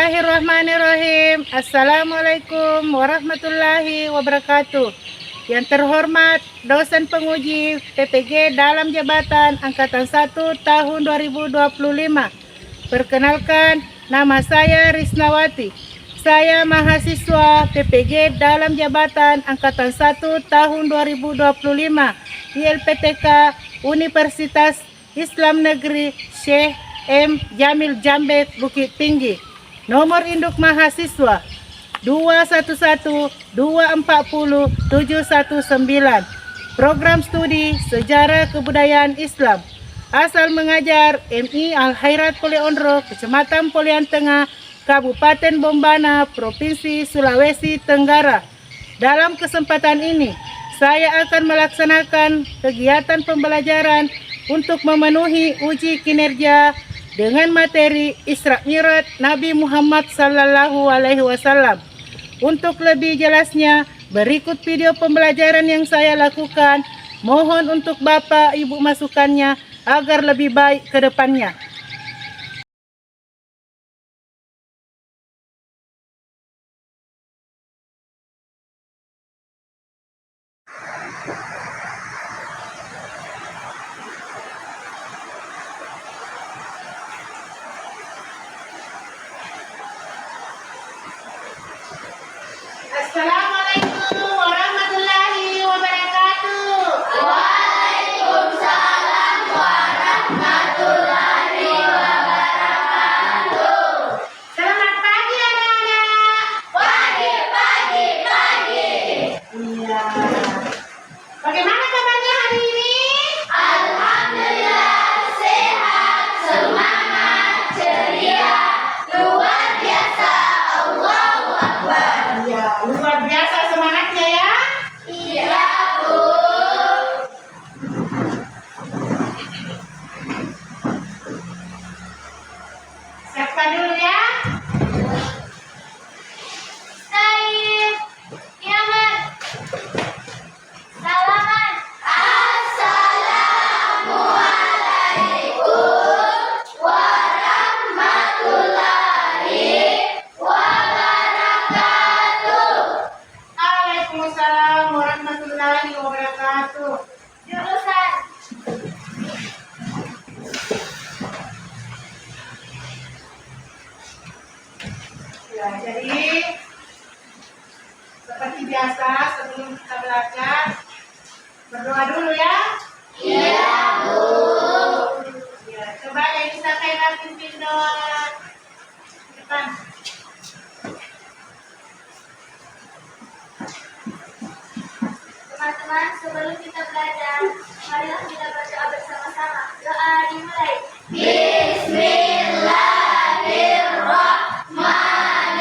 Bismillahirrahmanirrahim. Assalamualaikum warahmatullahi wabarakatuh. Yang terhormat dosen penguji PPG dalam jabatan Angkatan 1 tahun 2025. Perkenalkan, nama saya Risnawati. Saya mahasiswa PPG dalam jabatan Angkatan 1 tahun 2025 di LPTK Universitas Islam Negeri Syekh M. Jamil Jambek Bukit Tinggi. Nomor induk mahasiswa 211-240-719. Program studi Sejarah Kebudayaan Islam. Asal mengajar MI Al-Khairat Poliondro, Kecamatan Polian Tengah, Kabupaten Bombana, Provinsi Sulawesi Tenggara. Dalam kesempatan ini, saya akan melaksanakan kegiatan pembelajaran untuk memenuhi uji kinerja dengan materi Isra Mi'raj Nabi Muhammad SAW. Untuk lebih jelasnya, berikut video pembelajaran yang saya lakukan. Mohon untuk Bapak Ibu masukannya agar lebih baik ke depannya. Assalamualaikum warahmatullahi wabarakatuh. Waalaikumsalam warahmatullahi wabarakatuh. Selamat pagi anak-anak. Pagi. Iya. Bagaimana kabarnya hari ini? Alhamdulillah sehat, semangat, ceria, luar biasa. Allahu Akbar. Iya, luar biasa semangatnya ya. Iya, Bu. Siapkan dulu ya. Saif, Kiamat, salaman. Assalamualaikum warahmatullahi wabarakatuh. Waalaikumsalam warahmatullahi wabarakatuh. Jurusan Ya, jadi seperti biasa sebelum kita belajar berdoa dulu ya. iya, Bu. Ya, coba yang bisa saya pimpin doa ke depan. Teman-teman, sebelum kita belajar, marilah kita berdoa bersama-sama. Doa dimulai.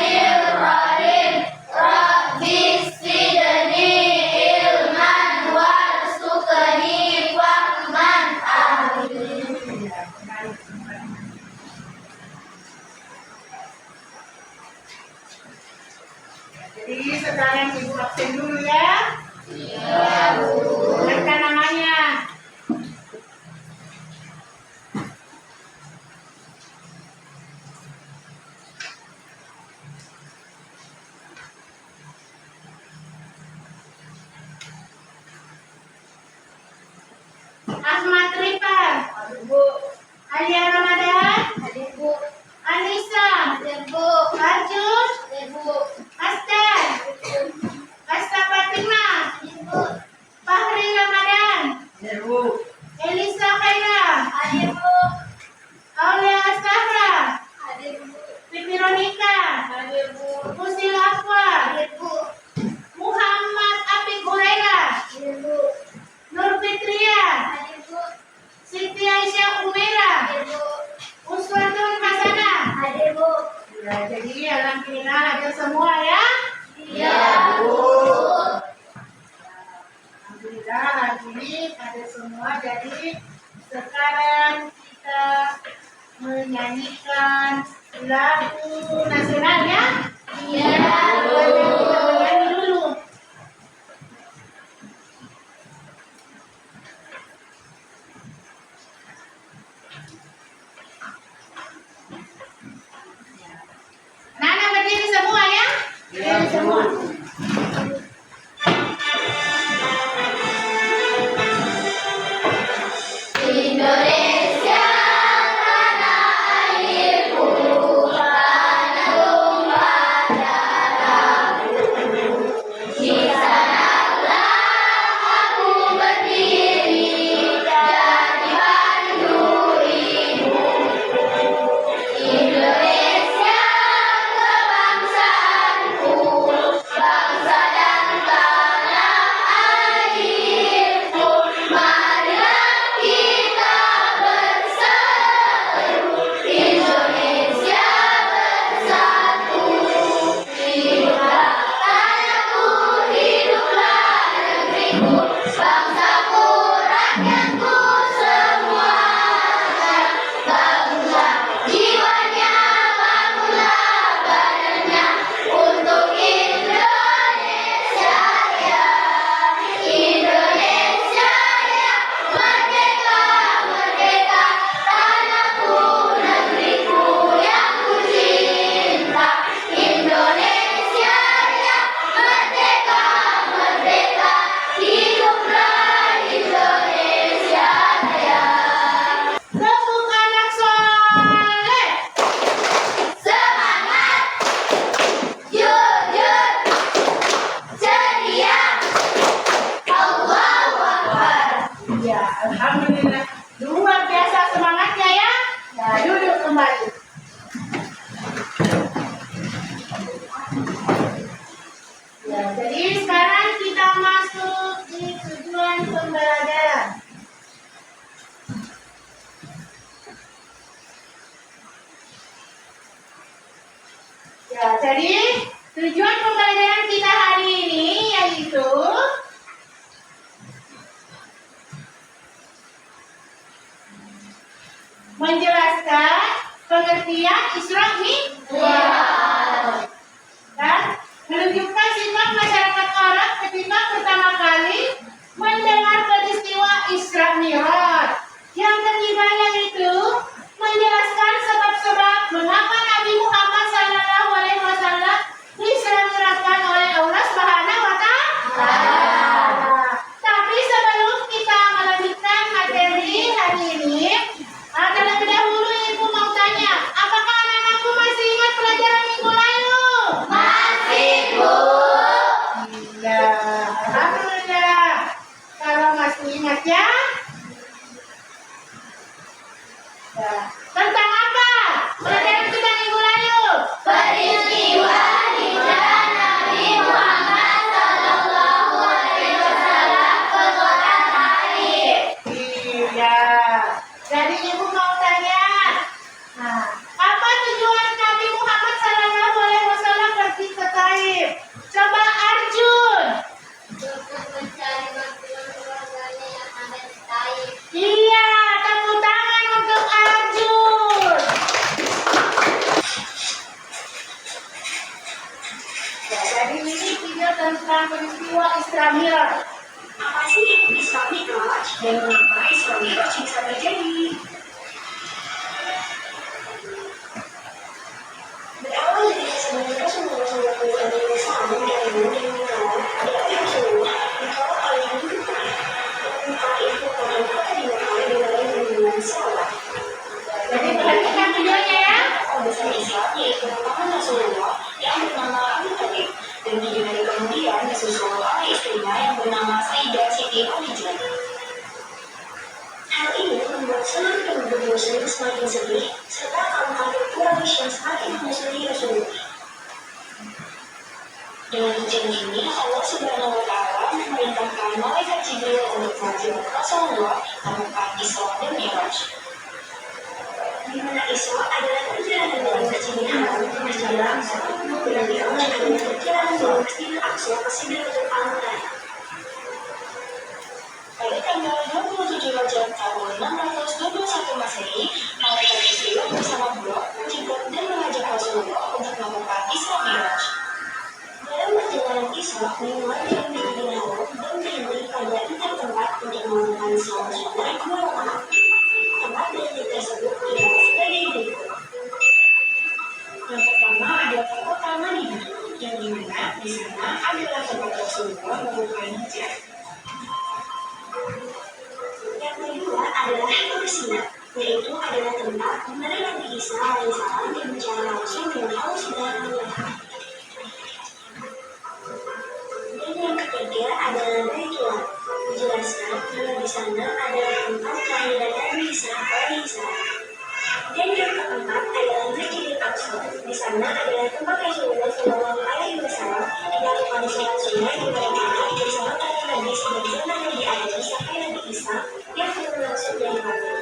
Bismillahirrahmanirrahim. Rabbi zidni ilman warzuqni fahman. Amin. Ya, baik. Jadi sekarang Ibu absen dulu ya. Iya, Bu. Dengarkan namanya. Ahmad Rifan. Hadir, Bu. Alia Ramadan. Hadir, Bu. Anissa. Hadir, Bu. Arjun. Hadir, Bu. Astan. Asta Fatima. Hadir, Bu. Fahri Ramadan. Elisa Khaira. Hadir, Bu. Aulia Astafra. Hadir, Bu. Veronica. Hadir, Bu. Musil Afwa. Hadir, Bu. Muhammad Apik Huraira. Hadir, Bu. Nur Fitria. Hadir, Bu. Siti Aisyah Umaira. Hadir, Bu. Uswatun Hasanah. Hadir, Bu. Ya, jadi alhamdulillah ada semua ya. Iya, Bu. Alhamdulillah hari ini ada semua. Jadi sekarang kita menyanyikan lagu nasional ya. Iya, Bu. Kita menyanyi dulu. Ya, jadi sekarang kita masuk di tujuan pembelajaran. Ya, jadi tujuan pembelajaran kita hari ini yaitu menjelaskan pengertian Isra Mi'raj dan menunjukkan sifat masyarakat Arab ketika pertama kali mendengar peristiwa Isra Mi'raj. Yang ketiga yaitu menjelaskan sebab-sebab mengapa Nabi Muhammad SAW Isra Mi'rajkan oleh Allah Subhanahu wa Ta'ala. Tapi sebelum kita melanjutkan materi hari ini, terlebih dahulu Ibu mau tanya, apakah anak-anakku masih ingat pelajaran minggu lalu? Masih, Bu. Iya, alhamdulillah. Kalau masih ingat ya. Ya. Tentang apa pelajaran kita minggu lalu? Peristiwa hijrah Nabi Muhammad Sallallahu Alaihi Wasallam ke kota Taif. Iya. Jadi Ibu mau tanya, apa tujuan Nabi Muhammad Sallallahu Alaihi Wasallam pergi ke Taif? Coba Arjun. Untuk mencari bantuan keluarganya yang ada di Taif. Iya, tepuk tangan untuk Arjun. Ya, jadi ini video tentang peristiwa Isra Mi'raj. Apa sih itu Isra Mi'raj dan mengapa Isra Mi'raj bisa terjadi? Berawal dari sebagai Rasulullah SAW dari Bumi Mi'raj dari Rasulullah dibawa oleh Nabi Taif. Taif merupakan kota di Mekah di wilayah lingkungan Salah. Jadi perhatikan videonya ya. Besar Islam yaitu merupakan Rasulullah yang bernama Abu Talib dan 7 hari kemudian disusul oleh istrinya yang bernama Sayyidah Siti Khadijah. Hal ini membuat seluruh penduduk Muslim semakin sedih serta kaum kafir Quraisy yang semakin memusuhi Rasulullah. Dengan ujian ini, Allah Subhanahu wa Ta'ala memerintahkan malaikat Jibril untuk menjemput Rasulullah ke tempat Isra dan Mi'raj. Di mana Isra adalah perjalanan dari Masjidil Haram ke Masjidil Aqsa, dan Mi'raj adalah perjalanan dari Masjidil Aqsa ke Sidratul Muntaha. Pada tanggal 27 Rajab tahun 621 Masehi, malaikat Jibril bersama Buraq menjemput dan mengajak Rasulullah untuk melakukan Isra Mi'raj. Dalam perjalanan Isra, dimulai dari Masjidil Haram dan berhenti pada 3 tempat untuk melakukan salat sunnah 2 rakaat. Tempat berhenti tersebut dicatat sebagai berikut. Yang pertama adalah kota Madinah, yang dimana di sana adalah tempat Rasulullah melakukan hijrah. Yang kedua adalah Hajar Sina, yaitu adalah tempat di mana Nabi Isa alaihissalam berbicara langsung dengan Allah Subhanahu wa Ta'ala. Dan yang ketiga adalah Baitullah, menjelaskan bahwa di sana adalah tempat kelahiran Nabi Isa alaihissalam. Dan yang keempat adalah Masjidil Aqsa, di sana adalah tempat Rasulullah Shallallahu Alaihi Wasallam melakukan sholat sunnah di Madinah bersama para nabi sejak zaman Nabi Adam sampai Nabi Isa yang turun langsung dari langit.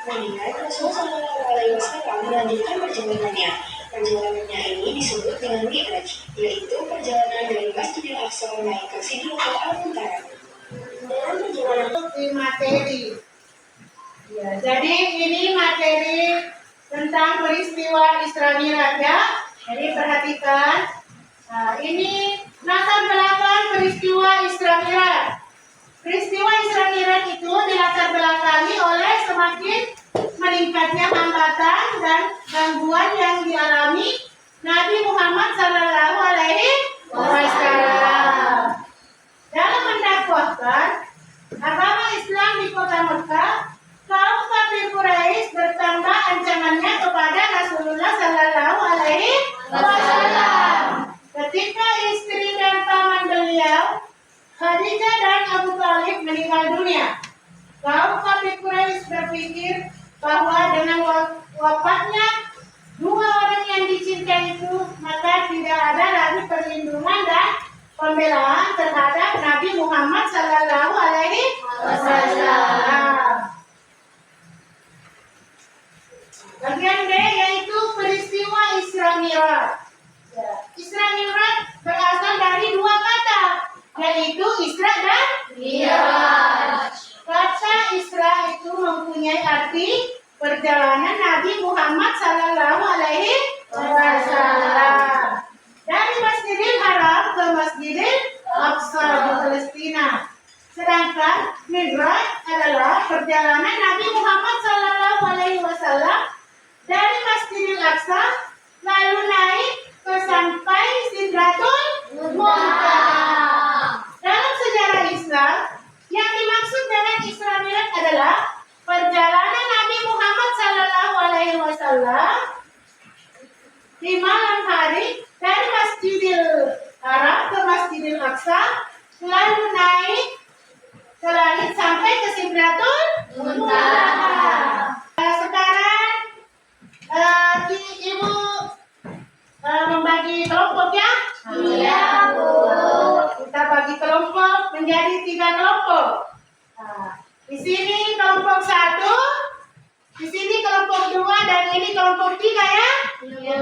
Kemudian Rasulullah Shallallahu Alaihi Wasallam melanjutkan perjalanannya. Perjalanannya ini disebut dengan Mi'raj, yaitu perjalanan dari Masjidil Aqsa naik ke Sidratul Muntaha. Dalam perjalanan Materi. Ya, jadi ini materi tentang peristiwa Isra Mi'raj ya. Jadi perhatikan. Nah, ini latar belakang peristiwa Isra Mi'raj. Peristiwa Isra Mi'raj itu dilatar belakangi oleh semakin meningkatnya hambatan dan gangguan yang dialami Nabi Muhammad Sallallahu Alaihi Wasallam dalam mendakwahkan agama Islam di kota Mekah. Kaum kafir Quraisy bertambah ancamannya kepada Rasulullah Sallallahu Alaihi Wasallam. Ketika istri dan paman beliau, Khadijah dan Abu Talib meninggal dunia, kaum kafir Quraisy berpikir bahwa dengan wafatnya dua orang yang dicintai Nabi Muhammad Sallallahu Alaihi Wasallam. Bagian B yaitu peristiwa Isra Mi'raj. Isra Mi'raj berasal dari dua kata, yaitu Isra dan Mi'raj. Kata Isra itu mempunyai arti perjalanan Nabi Muhammad Sallallahu Alaihi Wasallam dari Masjidil Haram ke Masjidil Aqsa di Palestina. Sedangkan Mi'raj adalah perjalanan Nabi Muhammad Sallallahu Alaihi Wasallam dari Masjidil Aqsa lalu naik ke sampai Sidratul Muntaha. Dalam sejarah Islam, yang dimaksud dengan Isra Mi'raj adalah perjalanan Nabi Muhammad Sallallahu Alaihi Wasallam di malam hari dari Masjidil Haram ke Masjidil Aqsa lalu naik ke langit sampai ke Sidratul Muntaha. Sekarang Ibu membagi kelompok ya? Iya, Bu. Kita bagi kelompok menjadi 3 kelompok. Nah, di sini kelompok 1, di sini kelompok 2, dan ini kelompok 3 ya? Iya.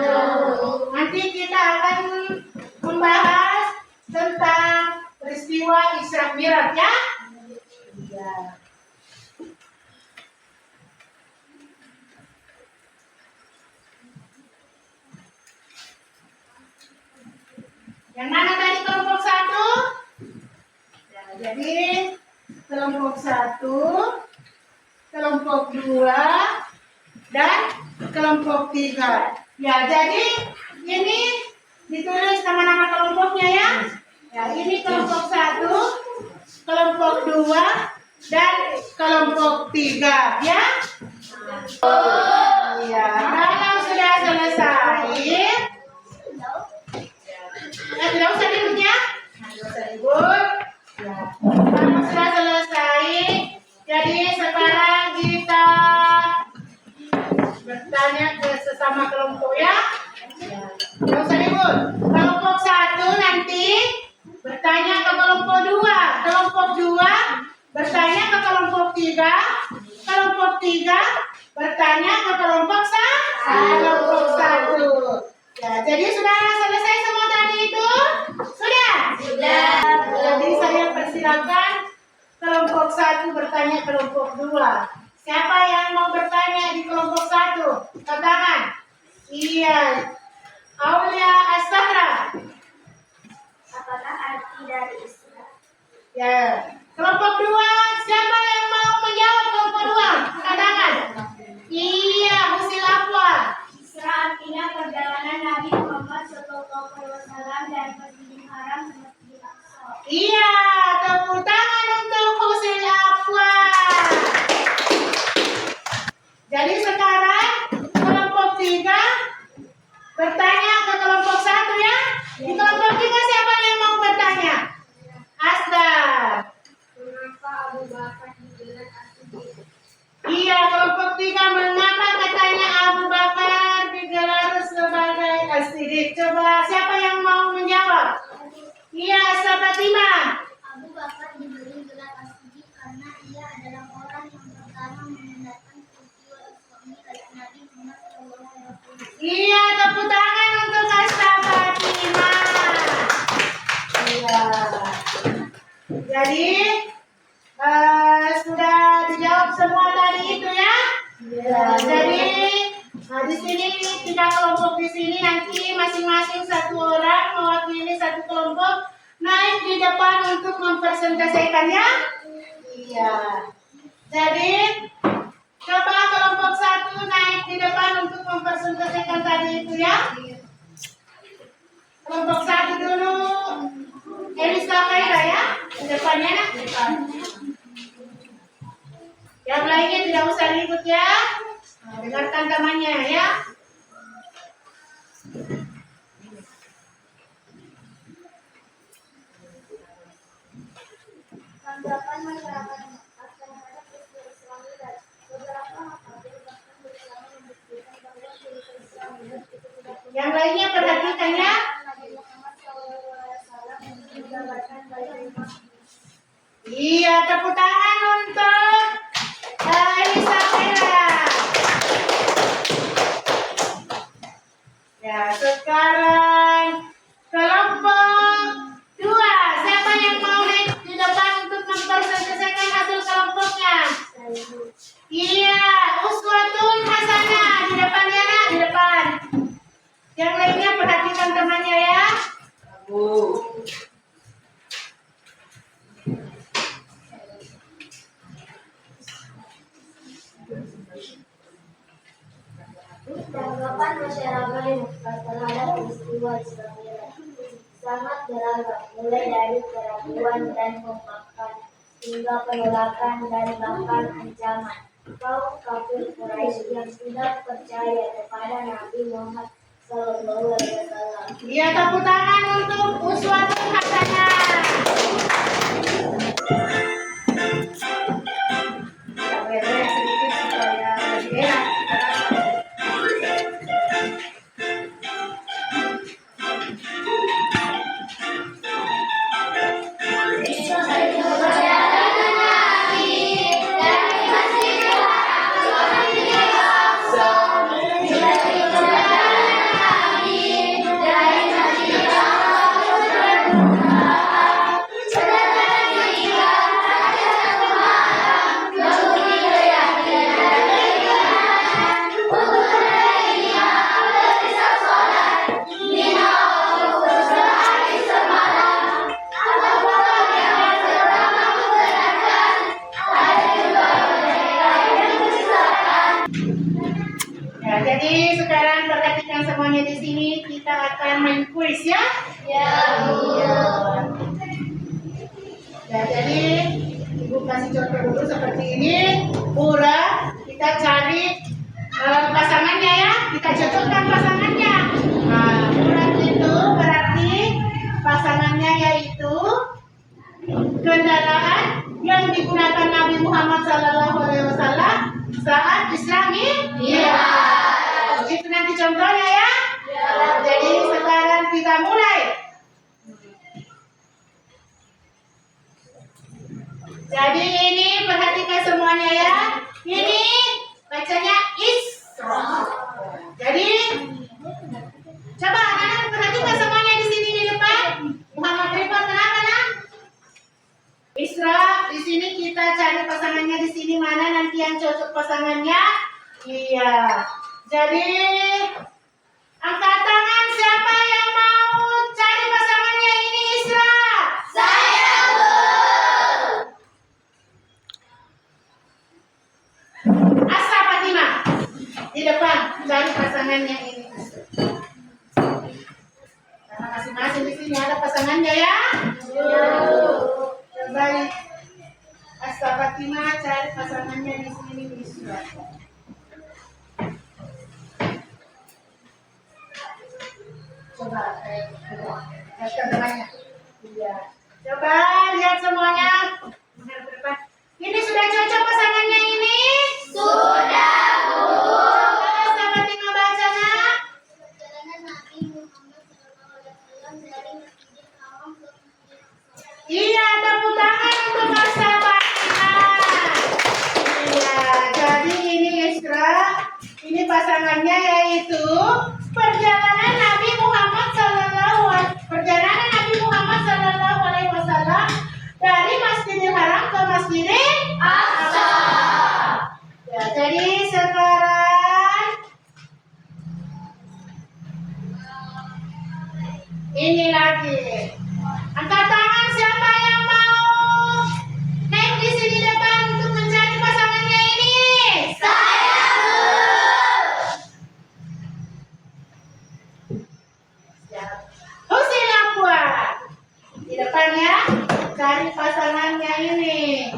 Nanti kita akan membahas tentang peristiwa Isra Mi'raj ya? Iya. Yang mana tadi kelompok 1? Ya, jadi kelompok 1, kelompok 2, dan kelompok 3. Ya, jadi ini ditulis nama-nama kelompoknya ya. Ya, ini kelompok 1, kelompok 2, dan kelompok 3 ya. Ya, kalau sudah selesai, tidak usah ribut ya. Tidak usah ribut. Ya. Kalau sudah selesai, jadi sekarang kita bertanya ke sesama kelompok ya. Tidak usah ribut. Kelompok 1 nanti bertanya ke kelompok 2. Kelompok 2 bertanya ke kelompok 3. Kelompok 3 bertanya ke kelompok 1. Ya, jadi sudah selesai semua tadi itu? Sudah? Sudah. Jadi saya persilakan kelompok 1 bertanya kelompok 2. Siapa yang mau bertanya di kelompok 1? Angkat tangan. Iya. Aulia As-Sahra. Apakah arti dari Isra? Ya. Kelompok 2, siapa yang mau menjawab kelompok 2? Angkat tangan. Iya, Husil Afwa. Isra artinya perjalanan Nabi Muhammad SAW dari Masjidil Haram ke Masjidil Aqsa. Iya, tepuk tangan untuk Husil Afwa. Jadi sekarang kelompok 3 bertanya ke kelompok 1 ya. Di kelompok 3 siapa yang mau bertanya? Asda. Mengapa Abu Bakar digelar As-Siddiq? Iya, kelompok 3 mengapa katanya Abu Bakar digelar sebagai As-Siddiq? Coba siapa yang mau menjawab? Iya, Sabatima. Abu Bakar diberi gelar As-Siddiq karena ia adalah orang yang pertama membenarkan peristiwa Isra Mi'raj Nabi Muhammad SAW. Iya, tepuk tangan untuk Sabatima. Iya. Jadi sudah dijawab semua tadi itu ya. Ya, jadi di sini 3 kelompok di sini nanti masing-masing 1 orang mewakili 1 kelompok naik di depan untuk mempresentasikan ya. Iya. Jadi coba kelompok 1 naik di depan untuk mempresentasikan tadi itu ya. Kelompok 1 dulu. Elisa Kaira ya. Di depannya nak. Yang lainnya tidak usah ribut ya. Nah, dengarkan temannya ya. Tanggapan masyarakat akan terhadap peristiwa Isra Mi'raj. Beberapa hafal bahkan bersama membuktikan bahwa peristiwa Isra Mi'raj itu tidak Yang lainnya perhatikan ya. Nabi Muhammad SAW digambarkan baik Iya, tepuk tangan untuk Isabella. Ya, sekarang kelompok 2. Siapa yang mau naik di depan untuk memperselesaikan hasil kelompoknya? Iya, uswatun hasanah. Di depan ya, Nak, di depan. Yang lainnya perhatikan temannya ya. Tanggapan masyarakat terhadap peristiwa Isra Mi'raj sangat beragam, mulai dari keraguan dan pemakan hingga penolakan dan bahkan ancaman kaum kafir Quraisy yang tidak percaya kepada Nabi Muhammad SAW. Iya, tepuk tangan untuk uswatun hasanah. Kita beres sedikit supaya lebih enak. Ya, jadi sekarang perhatikan semuanya di sini, kita akan main kuis ya. Ya. Ya, jadi Ibu kasih contoh dulu seperti ini. Pura, kita cari pasangannya ya. Kita cocokkan pasangannya. Nah, pura itu berarti pasangannya yaitu kendaraan yang digunakan Nabi Muhammad SAW saat Isra Mi'raj. Itu nanti contohnya ya. Jadi sekarang kita mulai. Jadi ini perhatikan semuanya ya. Ini bacanya Isra. Jadi coba anak-anak perhatikan semuanya di sini di depan. Muhammad Rifat, kenapa nak? Isra, di sini kita cari pasangannya di sini mana nanti yang cocok pasangannya. Iya. Jadi angkat tangan siapa yang mau cari pasangannya ini Isra? Saya, Bu. Asa Fatimah di depan cari pasangannya ini. Karena masing-masing di sini ada pasangannya ya. Baik. Asa Fatimah cari pasangannya di sini Isra. Coba, lihat temannya. Iya. Coba lihat semuanya. Benar berdepan. Ini sudah cocok pasangannya ini? Sudah, Bu. Coba sama Tina baca nak. Perjalanan Nabi Muhammad SAW dari Masjidil Haram ke Masjidil Aqsa. Iya, tepuk tangan untuk Asa Fatimah. Iya, jadi ini Isra. Ini pasangannya yaitu perjalanan Nabi Muhammad SAW dari Masjidil Haram ke Masjidil Aqsa. Ya, jadi sekarang ini lagi. Angkat tangan siapa yang mau naik di sini depan untuk mencari pasangannya ini? Saya, Bu. Husin Aqua di depan ya, cari pasangannya ini.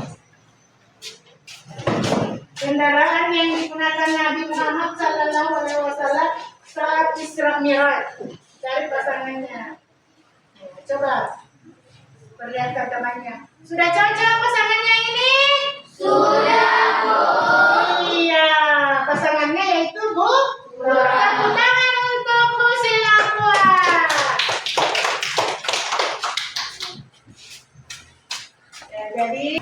Kendaraan yang digunakan Nabi Muhammad SAW saat Isra Mi'raj. Cari pasangannya. Coba perlihatkan temannya. Sudah cocok pasangannya ini? Sudah, Bu. Iya, pasangannya yaitu Bu. Tepuk tangan untuk Husin Aqua. Ya, jadi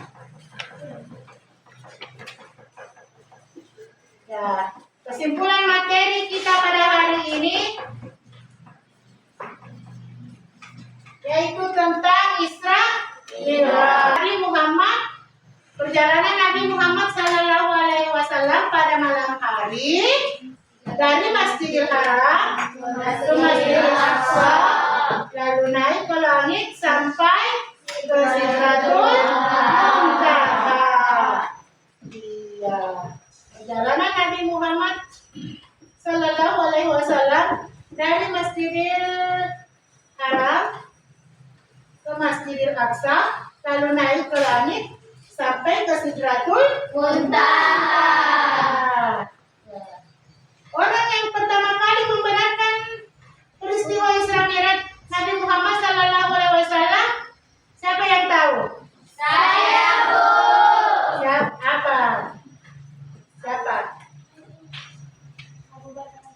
Ya, kesimpulan materi kita pada hari ini yaitu tentang Isra Mi'raj Nabi Muhammad, perjalanan Nabi Muhammad Sallallahu Alaihi Wasallam pada malam hari dari Masjidil Haram ke Masjidil Aqsa, lalu naik ke langit sampai ke Sidratul Muntaha. Iya, perjalanan Nabi Muhammad Sallallahu Alaihi Wasallam dari Masjidil Haram ke Masjidil Aqsa, lalu naik ke langit sampai ke Sidratul Muntaha. Orang yang pertama kali membenarkan peristiwa Isra Mi'raj Nabi Muhammad Sallallahu Alaihi Wasallam, siapa yang tahu? Saya, Bu. Siapa? Siapa?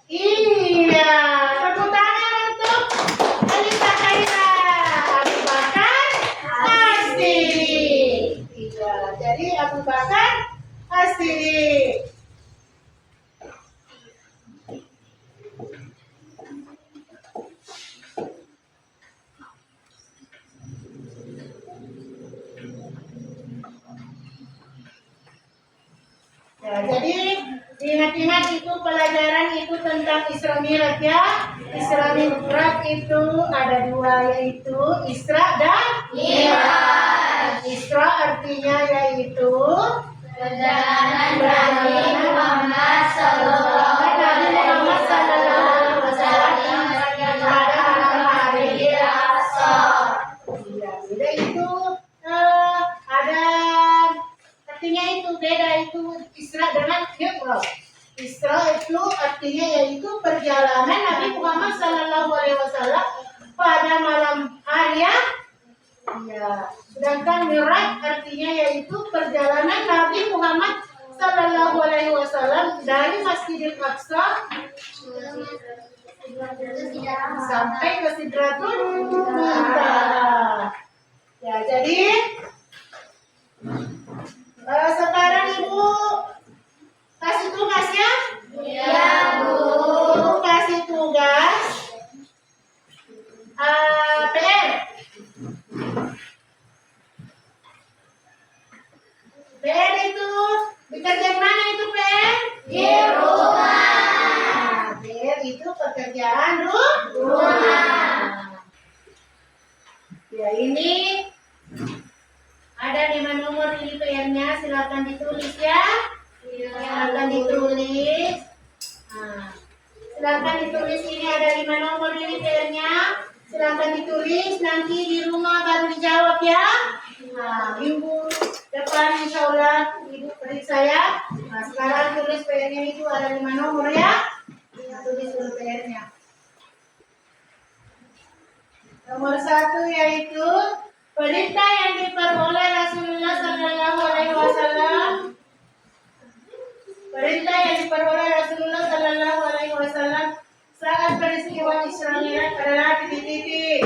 Iya, tepuk tangan untuk Alisa Khaira Abu Bakar As-Siddiq. Iya, jadi Abu Bakar As-Siddiq. Ya, jadi ingat-ingat itu pelajaran itu tentang Isra Mi'raj ya. Isra Mi'raj itu ada dua, yaitu Isra dan Mi'raj. Isra artinya yaitu Perjalanan Nabi Muhammad Sallallahu Alaihi Wasallam pada malam hari di Aqsa. Iya, beda itu ada artinya itu beda itu Isra dengan Mi'raj. Isra itu artinya yaitu perjalanan Nabi Muhammad Sallallahu Alaihi Wasallam pada malam hari ya. Ya, sedangkan Mi'raj artinya yaitu perjalanan Nabi Muhammad Sallallahu Alaihi Wasallam dari Masjidil Aqsa sampai ke Sidratul Muntaha. Ya, jadi sekarang Ibu kasih tugas ya. Ya, Bu. Ibu kasih tugas PR. PR itu bekerja mana itu PR? Di rumah. Nah, PR itu pekerjaan Rumah. Ya, ini ada 5 nomor ini PR-nya, silakan ditulis ya. Silakan ditulis. Nah, silakan ditulis, ini ada 5 nomor ini PR-nya. Silakan ditulis, nanti di rumah baru dijawab ya. Nah, minggu depan insya Allah Ibu periksa ya. Nah, sekarang tulis PR-nya itu ada 5 nomor ya. Tulis dulu PR-nya. Nomor 1 yaitu perintah yang diperoleh Rasulullah Sallallahu Alaihi Wasallam. Perintah yang diperoleh Rasulullah Sallallahu Alaihi Wasallam saat peristiwa Isra Mi'raj adalah titik-titik.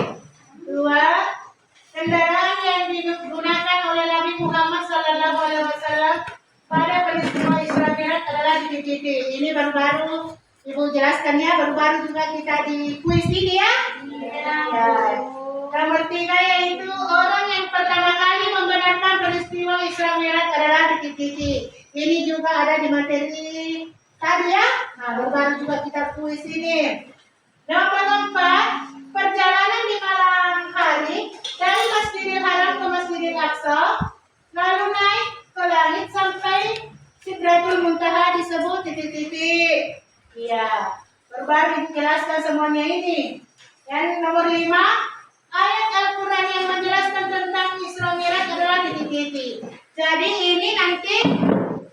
2. Kendaraan yang digunakan oleh Nabi Muhammad Sallallahu Alaihi Wasallam pada peristiwa Isra Mi'raj adalah titik-titik. Ini baru-baru Ibu jelaskan ya, baru-baru juga kita di kuis ini ya. Ya. Nomor 3 yaitu orang yang pertama kali membenarkan peristiwa Isra Mi'raj adalah titik-titik. Ini juga ada di materi tadi ya. Nah, baru-baru juga kita kuis ini. Nomor 4, perjalanan di malam hari dari Masjidil Haram ke Masjidil Aqsa, lalu naik ke langit sampai Sidratul Muntaha disebut titik-titik. Iya, baru-baru dijelaskan semuanya ini. Yang nomor 5, ayat Al-Quran yang menjelaskan tentang Isra Mi'raj adalah titik-titik. Jadi ini nanti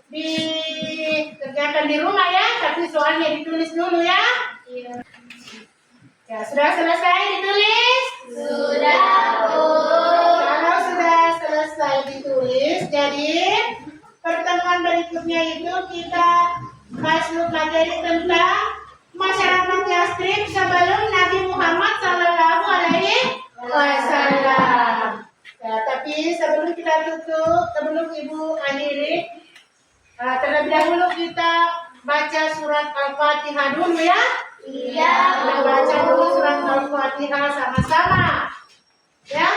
dikerjakan di rumah ya, tapi soalnya ditulis dulu ya. Ya, sudah selesai ditulis? Sudah, Bu. Kalau sudah selesai ditulis, jadi pertemuan berikutnya itu kita masuk materi tentang masyarakat Yastrib sebelum Nabi Muhammad Sallallahu Alaihi Wasallam. Ya, tapi sebelum kita tutup, sebelum Ibu akhiri, terlebih dahulu kita baca surat Al-Fatihah dulu ya? Iya. Kita baca dulu surat Al-Fatihah sama-sama. Ya?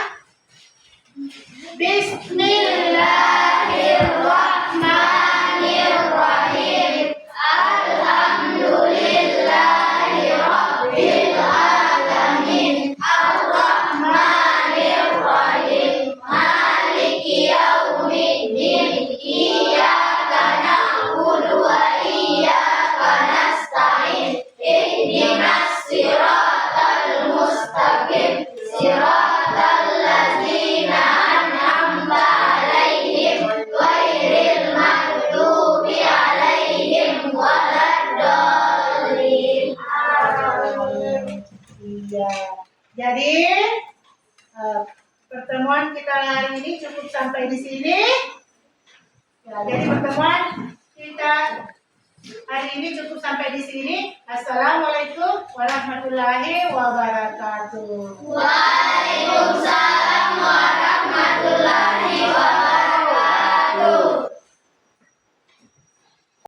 Bismillahirrahmanirrahim. Alhamdulillahirabbil alamin. Arrahmanirrahim. Maliki yaumiddin. Iyyaka na'budu wa iyyaka nasta'in. Ihdinas siratal mustaqim. Siratal ladzina an'amta 'alaihim ghairil maghdubi 'alaihim waladdallin. Iya. Jadi pertemuan kita hari ini cukup sampai di sini. Ya, jadi pertemuan kita hari ini cukup sampai di sini. Assalamualaikum.